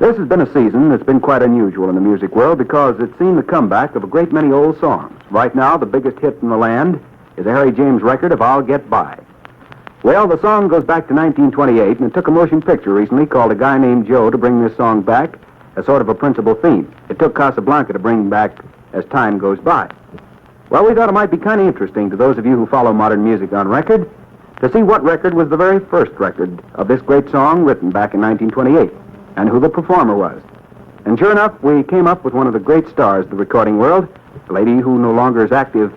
This has been a season that's been quite unusual in the music world because it's seen the comeback of a great many old songs. Right now, the biggest hit in the land is a Harry James record of I'll Get By. Well, the song goes back to 1928, and it took a motion picture recently called A Guy Named Joe to bring this song back as sort of a principal theme. It took Casablanca to bring back As Time Goes By. Well, we thought it might be kind of interesting to those of you who follow modern music on record to see what record was the very first record of this great song written back in 1928 and who the performer was. And sure enough, we came up with one of the great stars of the recording world, a lady who no longer is active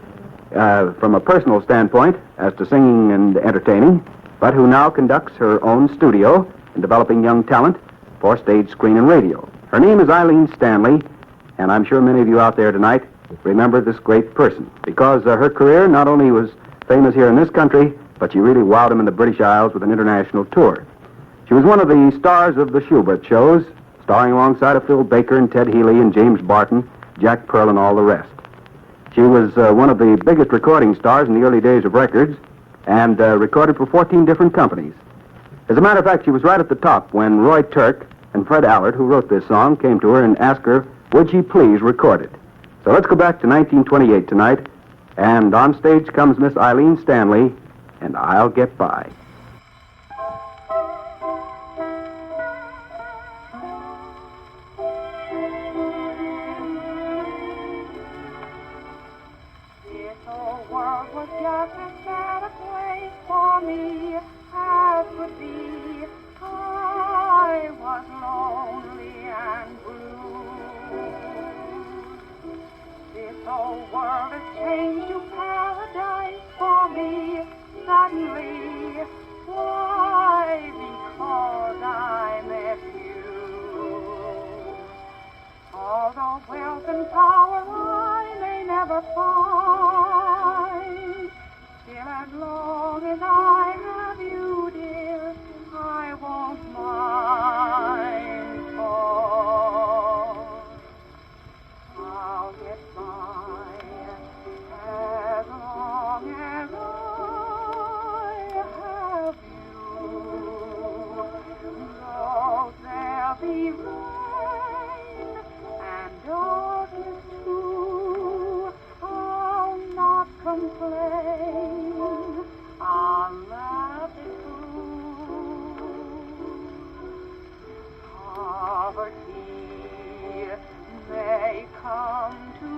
from a personal standpoint as to singing and entertaining, but who now conducts her own studio in developing young talent for stage, screen, and radio. Her name is Aileen Stanley, and I'm sure many of you out there tonight remember this great person because her career not only was famous here in this country, but she really wowed them in the British Isles with an international tour. She was one of the stars of the Schubert shows, starring alongside of Phil Baker and Ted Healy and James Barton, Jack Pearl, and all the rest. She was one of the biggest recording stars in the early days of records and recorded for 14 different companies. As a matter of fact, she was right at the top when Roy Turk and Fred Allard, who wrote this song, came to her and asked her, would she please record it? So let's go back to 1928 tonight, and on stage comes Miss Aileen Stanley, and I'll Get By. World was just as sad a place for me as would be. I was lonely and blue. This old world has changed to paradise for me suddenly. Why? Because I met you. Although wealth and power I may never find, still as long as I have you, dear, I won't mind. For I'll get by as long as I have you. Though there'll be rain and darkness too, I'll not complain, I'll laugh it through. Poverty may come to